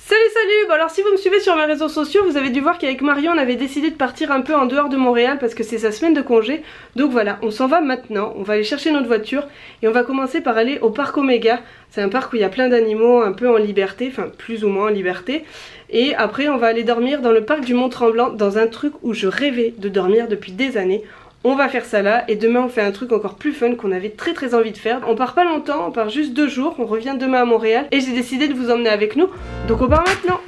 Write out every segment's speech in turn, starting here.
Salut salut. Bon alors si vous me suivez sur mes réseaux sociaux, vous avez dû voir qu'avec Marion on avait décidé de partir un peu en dehors de Montréal parce que c'est sa semaine de congé. Donc voilà, on s'en va maintenant, on va aller chercher notre voiture et on va commencer par aller au parc Omega. C'est un parc où il y a plein d'animaux un peu en liberté, enfin plus ou moins en liberté. Et après on va aller dormir dans le parc du Mont-Tremblant, dans un truc où je rêvais de dormir depuis des années. On va faire ça là et demain on fait un truc encore plus fun qu'on avait très envie de faire. On part pas longtemps, on part juste 2 jours, on revient demain à Montréal et j'ai décidé de vous emmener avec nous. Donc on part maintenant.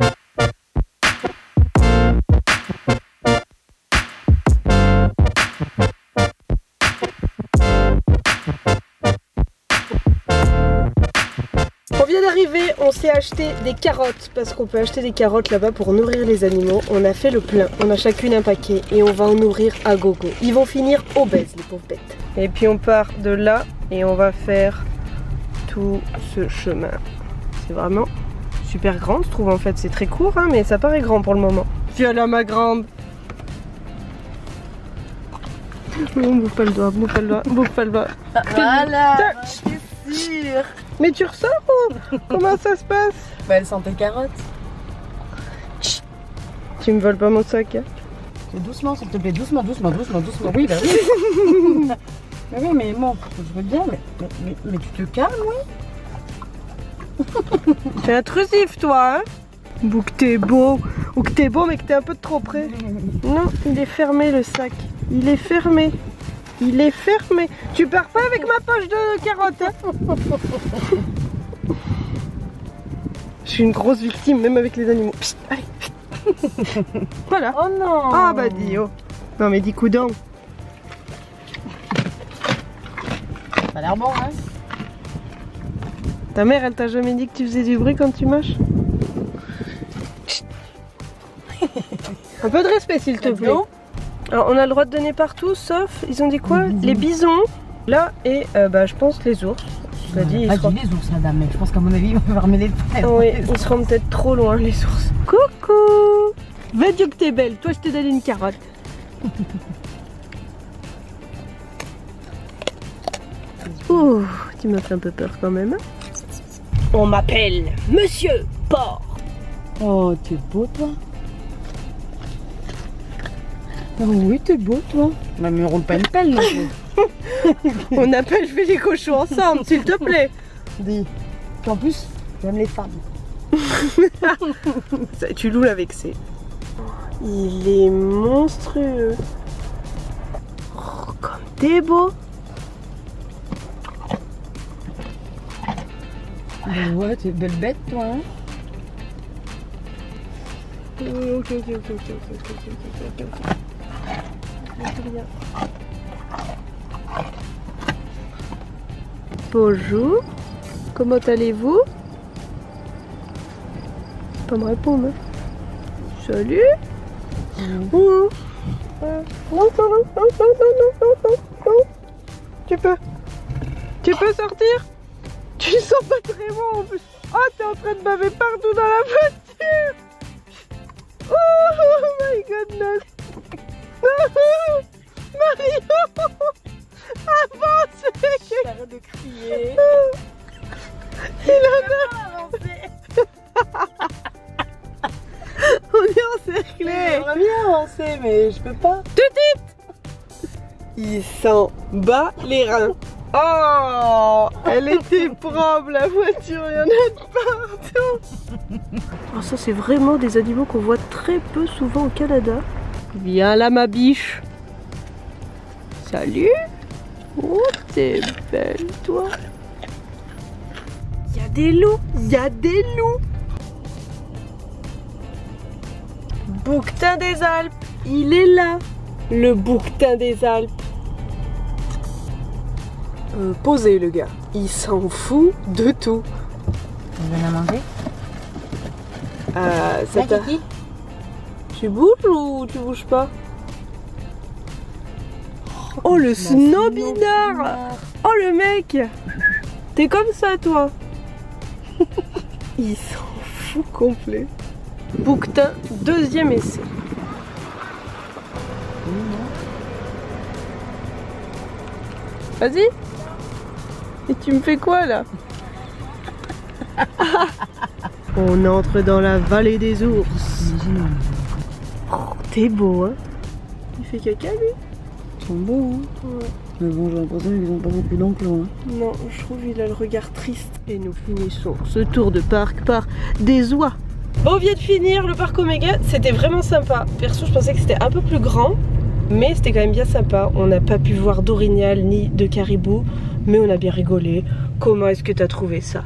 On vient d'arriver, on s'est acheté des carottes parce qu'on peut acheter des carottes là-bas pour nourrir les animaux. On a fait le plein, on a chacune un paquet et on va en nourrir à gogo. Ils vont finir obèses les pauvres bêtes. Et puis on part de là et on va faire tout ce chemin. C'est vraiment super grand je trouve en fait, c'est très court hein, mais ça paraît grand pour le moment. Viens là ma grande. Non, bouffe pas le doigt, bouffe pas le doigt, bouffe pas le doigt. Voilà, c'est sûr. Mais tu ressors ou comment ça se passe? Bah elle sent tes carottes. Tu me voles pas mon sac hein? Doucement s'il te plaît, doucement. Oui, bah oui. Mais oui, mais bon, je veux bien, mais tu te calmes, oui. T'es intrusif toi hein? Ou que t'es beau, mais que t'es un peu de trop près. Non, il est fermé le sac. Il est fermé. Il est fermé. Tu pars pas avec ma poche de carottes hein? Je suis une grosse victime même avec les animaux. Psst, allez. Voilà. Oh non. Ah bah dis oh. Non mais dis coup d'an. Ça a l'air bon hein. Ta mère elle t'a jamais dit que tu faisais du bruit quand tu mâches? Un peu de respect s'il te plaît. Alors on a le droit de donner partout sauf, ils ont dit quoi? Les bisons, là et bah je pense les ours. Pas dit les ours madame, mais je pense qu'à mon avis on va remettre les frères. Oui, ils seront peut-être trop loin les ours. Coucou! Va dire que t'es belle, toi je t'ai donné une carotte. Ouh, tu m'as fait un peu peur quand même. On m'appelle Monsieur Porc. Oh, t'es beau toi. Oh oui, t'es beau toi. Mais on roule pas une pelle non plus. On n'a pas élevé les cochons ensemble, s'il te plaît. Dis. En plus, j'aime les femmes. Tu loues la vexée. Il est monstrueux. Oh, comme t'es beau. Ouais, t'es belle bête toi hein. Ok. Bonjour, comment allez-vous? Pas me répondre. Salut. Non. Tu peux sortir? Tu sens pas très bon en plus. Oh, t'es en train de baver partout dans la voiture. Oh my goodness. Mario, avance. Arrête de crier. Il a On est encerclés. J'aimerais bien avancer, mais je peux pas. Tout vite. Il s'en bat les reins. Oh, elle était propre la voiture, il y en a de partout. Oh, ça c'est vraiment des animaux qu'on voit très peu souvent au Canada. Viens là ma biche. Salut. Oh, t'es belle toi. Il y a des loups, il y a des loups. Bouquetin des Alpes, il est là. Le bouquetin des Alpes. Posé le gars, il s'en fout de tout. Tu veux la manger? Ça t'a... Tu bouges ou tu bouges pas? Oh le snobinard! Oh le mec! T'es comme ça toi? Il s'en fout complet. Bouquetin, deuxième essai. Vas-y. Et tu me fais quoi là? On entre dans la vallée des ours. Oh, t'es beau, hein. Il fait caca, lui. Ils sont beaux, hein. Ouais. Mais bon, j'ai l'impression qu'ils ont pas beaucoup d'enclos, hein. Non, je trouve qu'il a le regard triste. Et nous finissons ce tour de parc par des oies. Bon, on vient de finir le parc Oméga. C'était vraiment sympa. Perso, je pensais que c'était un peu plus grand. Mais c'était quand même bien sympa. On n'a pas pu voir d'orignal ni de caribou. Mais on a bien rigolé. Comment est-ce que tu as trouvé ça?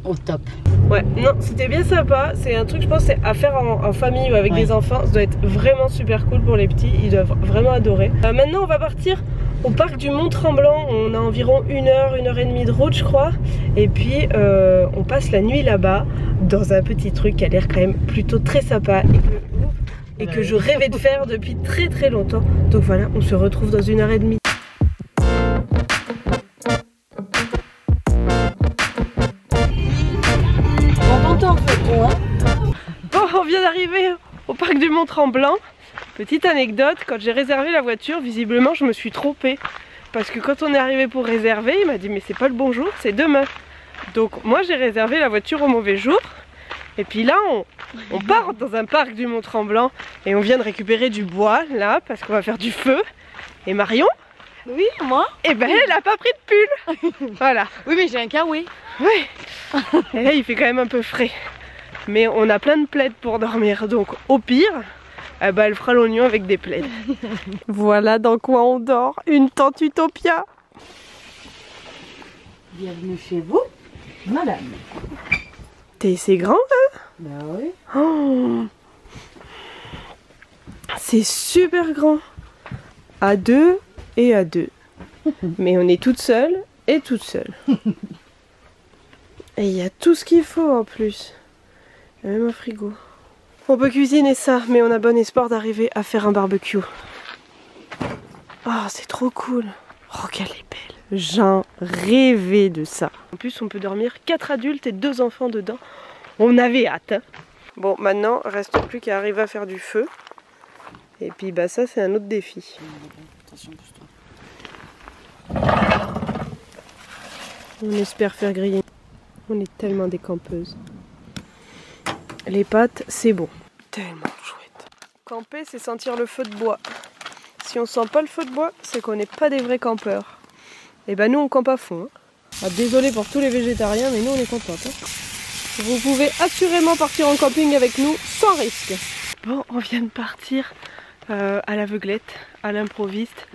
Au top. Ouais, non, c'était bien sympa. C'est un truc, je pense, c'est à faire en famille ou avec des enfants. Ça doit être vraiment super cool pour les petits. Ils doivent vraiment adorer. Maintenant, on va partir au parc du Mont-Tremblant. On a environ 1h et demie de route, je crois. Et puis, on passe la nuit là-bas dans un petit truc qui a l'air quand même plutôt très sympa et que je rêvais de faire depuis très très longtemps. Donc voilà, on se retrouve dans 1h30. Bon, on vient d'arriver au parc du Mont-Tremblant. Petite anecdote, quand j'ai réservé la voiture, visiblement je me suis trompée. Parce que quand on est arrivé pour réserver, il m'a dit mais c'est pas le bon jour, c'est demain. Donc moi j'ai réservé la voiture au mauvais jour. Et puis là on part dans un parc du Mont-Tremblant et on vient de récupérer du bois là parce qu'on va faire du feu. Et Marion, Oui, moi. eh ben elle a pas pris de pull. Voilà. Oui, mais j'ai un kawaii. Oui. Et là il fait quand même un peu frais. Mais on a plein de plaids pour dormir. Donc au pire, eh ben, elle fera l'oignon avec des plaids. Voilà dans quoi on dort. Une tente Utopia. Bienvenue chez vous, madame. C'est grand, hein? Bah oui. Oh, c'est super grand. À deux et à deux. Mais on est toute seule et toute seule. Et il y a tout ce qu'il faut en plus. Il y a même un frigo. On peut cuisiner ça, mais on a bon espoir d'arriver à faire un barbecue. Oh, c'est trop cool. Oh, qu'elle est belle. J'en rêvais de ça. En plus, on peut dormir 4 adultes et 2 enfants dedans. On avait hâte. Hein. Bon, maintenant, reste plus qu'à arriver à faire du feu. Et puis, bah ça, c'est un autre défi. Attention, pousse-toi. On espère faire griller. On est tellement des campeuses. Les pâtes, c'est bon. Tellement chouette. Camper, c'est sentir le feu de bois. Si on sent pas le feu de bois, c'est qu'on n'est pas des vrais campeurs. Et ben nous, on campe à fond. Hein. Ah, désolé pour tous les végétariens, mais nous, on est contentes. Hein. Vous pouvez assurément partir en camping avec nous sans risque. Bon, on vient de partir à l'aveuglette, à l'improviste.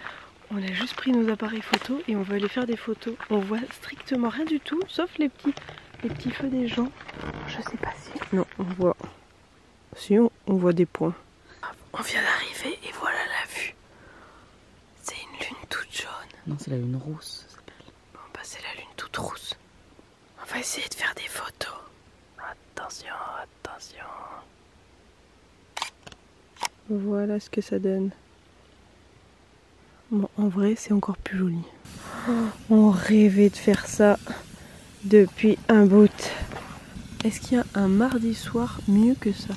On a juste pris nos appareils photo et on veut aller faire des photos. On voit strictement rien du tout, sauf les petits feux des gens. Je sais pas si... Non, on voit... Si, on voit des points. On vient d'arriver et voilà la vue. C'est une lune toute jaune. Non, c'est la lune rousse, ça s'appelle. Bon, bah c'est la lune toute rousse. On va essayer de faire des photos. Attention, attention. Voilà ce que ça donne. Bon, en vrai, c'est encore plus joli. On rêvait de faire ça depuis un bout. Est-ce qu'il y a un mardi soir mieux que ça?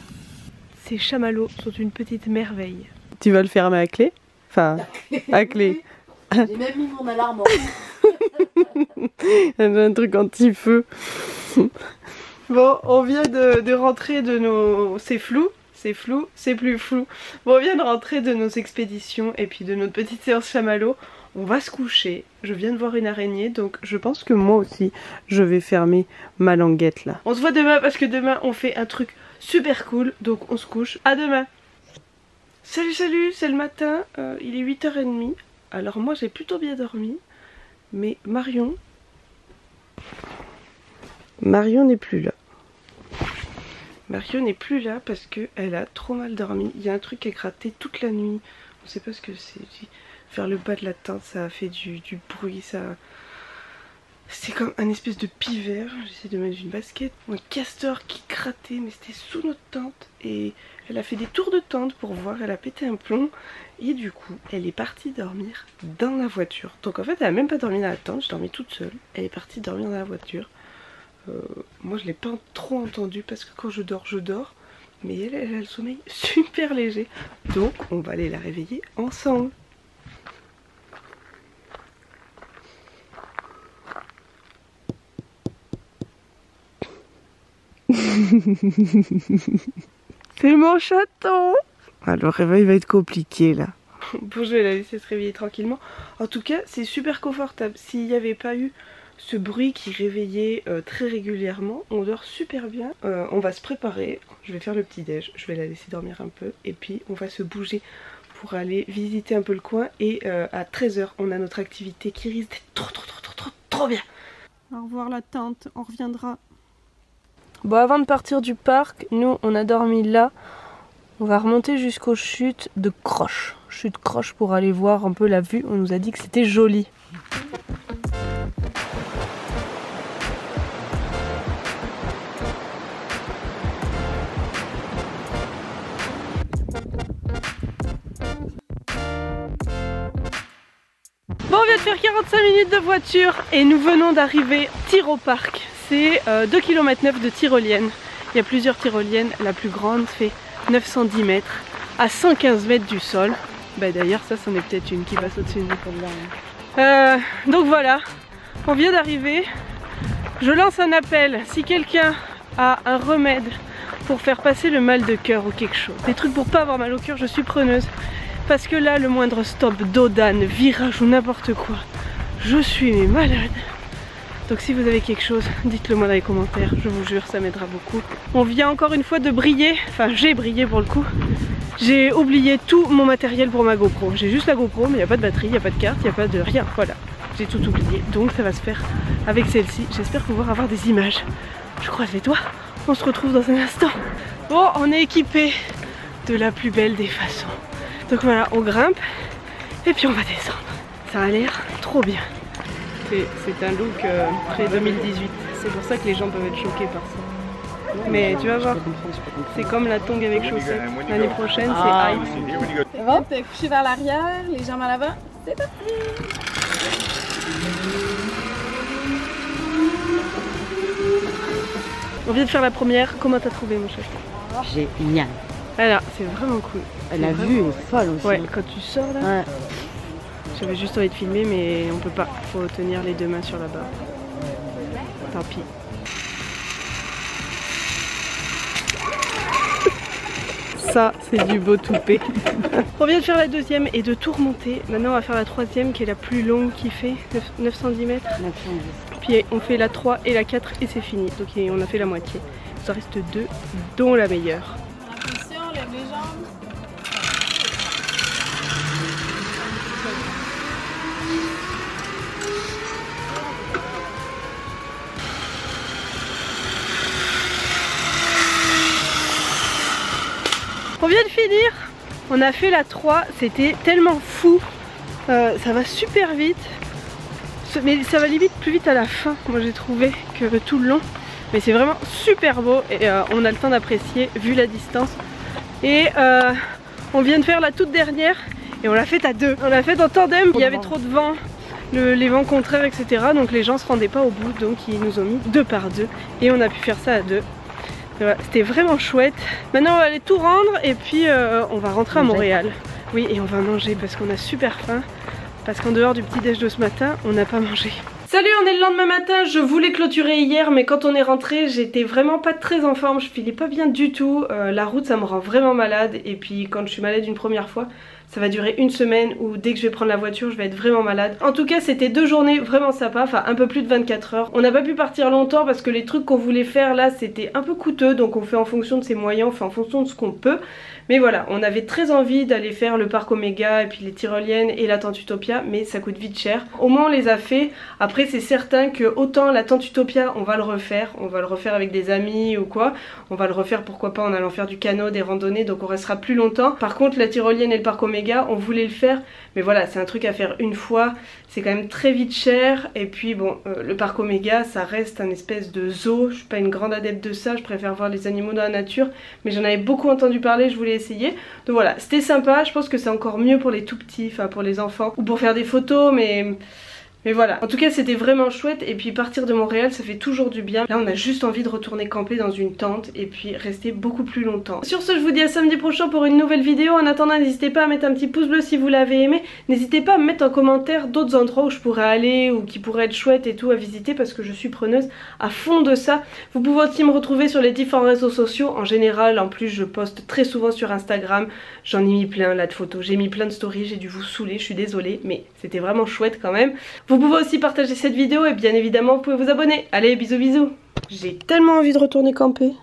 Ces chamallows sont une petite merveille. Tu vas le fermer à clé? Enfin, à clé. J'ai même mis mon alarme. Un truc anti-feu. Bon, on vient de rentrer de nos... C'est flou, c'est plus flou. Bon, on vient de rentrer de nos expéditions et puis de notre petite séance chamallow. On va se coucher. Je viens de voir une araignée, donc je pense que moi aussi, je vais fermer ma languette là. On se voit demain parce que demain, on fait un truc super cool. Donc on se couche. À demain. Salut, salut, c'est le matin. Il est 8h30. Alors moi, j'ai plutôt bien dormi. Mais Marion n'est plus là. Marion n'est plus là parce qu'elle a trop mal dormi. Il y a un truc qui a gratté toute la nuit. On sait pas ce que c'est. Faire le bas de la tente, ça a fait du bruit. C'est comme un espèce de pivert. J'essaie de mettre une basket. Un castor qui grattait, mais c'était sous notre tente. Et elle a fait des tours de tente pour voir. Elle a pété un plomb. Et du coup, elle est partie dormir dans la voiture. Donc en fait, elle a même pas dormi dans la tente. Je dormais toute seule. Elle est partie dormir dans la voiture. Moi je l'ai pas trop entendu parce que quand je dors, mais elle a le sommeil super léger, donc on va aller la réveiller ensemble. C'est mon chaton. Ah, le réveil va être compliqué là. Bon, je vais la laisser se réveiller tranquillement. En tout cas, c'est super confortable. S'il n'y avait pas eu ce bruit qui réveillait très régulièrement, on dort super bien. On va se préparer. Je vais faire le petit déj. Je vais la laisser dormir un peu. Et puis, on va se bouger pour aller visiter un peu le coin. Et à 13 h, on a notre activité qui risque d'être trop bien. Au revoir la tante. On reviendra. Bon, avant de partir du parc, nous, on a dormi là. On va remonter jusqu'aux chutes de Croche. Chute Croche pour aller voir un peu la vue. On nous a dit que c'était joli. Bon, on vient de faire 45 minutes de voiture et nous venons d'arriver Tyropark. C'est 2,9 km de tyrolienne. Il y a plusieurs tyroliennes. La plus grande fait 910 mètres à 115 mètres du sol. Bah d'ailleurs ça c'en est peut-être une qui passe au-dessus de nous. Donc voilà, on vient d'arriver. Je lance un appel si quelqu'un a un remède pour faire passer le mal de cœur ou quelque chose. Des trucs pour pas avoir mal au cœur, je suis preneuse. Parce que là le moindre stop d'Odane, virage ou n'importe quoi, je suis malade. Donc si vous avez quelque chose, dites-le moi dans les commentaires, je vous jure ça m'aidera beaucoup. On vient encore une fois de briller, enfin j'ai brillé pour le coup. J'ai oublié tout mon matériel pour ma GoPro. J'ai juste la GoPro mais il n'y a pas de batterie, il n'y a pas de carte, il n'y a pas de rien, voilà. J'ai tout oublié, donc ça va se faire avec celle-ci. J'espère pouvoir avoir des images. Je croise les doigts, on se retrouve dans un instant. Bon, on est équipé de la plus belle des façons. Donc voilà, on grimpe et puis on va descendre. Ça a l'air trop bien. C'est un look très 2018. C'est pour ça que les gens peuvent être choqués par ça. Mais tu vas voir, c'est comme la tongue avec chaussettes. L'année prochaine, c'est hype. C'est bon, t'es couché vers l'arrière, les jambes en avant. C'est parti! On vient de faire la première. Comment t'as trouvé, mon chef? Génial. Alors, c'est vraiment cool. La vue est folle aussi. Ouais, quand tu sors là. Ouais. J'avais juste envie de filmer, mais on peut pas. Faut tenir les deux mains sur la barre. Tant pis. Ça, c'est du beau toupet. On vient de faire la deuxième et de tout remonter. Maintenant, on va faire la troisième qui est la plus longue qui fait 910 mètres. 910. Puis on fait la 3 et la 4 et c'est fini. Donc on a fait la moitié. Il en reste 2, dont la meilleure. Attention, lève les jambes. On vient de finir, on a fait la 3, c'était tellement fou, ça va super vite, mais ça va limite plus vite à la fin, moi j'ai trouvé, que tout le long, mais c'est vraiment super beau et on a le temps d'apprécier vu la distance. Et on vient de faire la toute dernière et on l'a faite à deux, on l'a faite en tandem, il y avait trop de vent, les vents contraires etc, donc les gens se rendaient pas au bout, donc ils nous ont mis 2 par 2 et on a pu faire ça à 2. Voilà, c'était vraiment chouette. Maintenant on va aller tout rendre et puis on va rentrer à Montréal. Oui, et on va manger parce qu'on a super faim. Parce qu'en dehors du petit déj de ce matin, on n'a pas mangé. Salut, on est le lendemain matin. Je voulais clôturer hier, mais quand on est rentré, j'étais vraiment pas très en forme. Je filais pas bien du tout. La route, ça me rend vraiment malade. Et puis quand je suis malade une première fois, ça va durer une semaine où dès que je vais prendre la voiture, je vais être vraiment malade. En tout cas, c'était 2 journées vraiment sympas, enfin un peu plus de 24 heures. On n'a pas pu partir longtemps parce que les trucs qu'on voulait faire là, c'était un peu coûteux. Donc on fait en fonction de ses moyens, on fait en fonction de ce qu'on peut. Mais voilà, on avait très envie d'aller faire le parc Omega et puis les tyroliennes et la tente Utopia, mais ça coûte vite cher. Au moins on les a fait. Après c'est certain que autant la tente Utopia, on va le refaire avec des amis ou quoi. On va le refaire pourquoi pas en allant faire du canot, des randonnées, donc on restera plus longtemps. Par contre la tyrolienne et le parc Omega, on voulait le faire, mais voilà, c'est un truc à faire une fois. C'est quand même très vite cher. Et puis bon, le parc Omega, ça reste un espèce de zoo. Je suis pas une grande adepte de ça, je préfère voir les animaux dans la nature. Mais j'en avais beaucoup entendu parler, je voulais essayer. Donc voilà, c'était sympa. Je pense que c'est encore mieux pour les tout petits, enfin pour les enfants. Ou pour faire des photos, mais Mais voilà, en tout cas c'était vraiment chouette. Et puis partir de Montréal ça fait toujours du bien. Là on a juste envie de retourner camper dans une tente et puis rester beaucoup plus longtemps. Sur ce je vous dis à samedi prochain pour une nouvelle vidéo. En attendant n'hésitez pas à mettre un petit pouce bleu si vous l'avez aimé. N'hésitez pas à me mettre en commentaire d'autres endroits où je pourrais aller ou qui pourraient être chouettes et tout à visiter, parce que je suis preneuse à fond de ça. Vous pouvez aussi me retrouver sur les différents réseaux sociaux. En général en plus je poste très souvent sur Instagram. J'en ai mis plein là de photos, j'ai mis plein de stories, j'ai dû vous saouler, je suis désolée mais c'était vraiment chouette quand même. Vous pouvez aussi partager cette vidéo et bien évidemment vous pouvez vous abonner. Allez bisous bisous. J'ai tellement envie de retourner camper.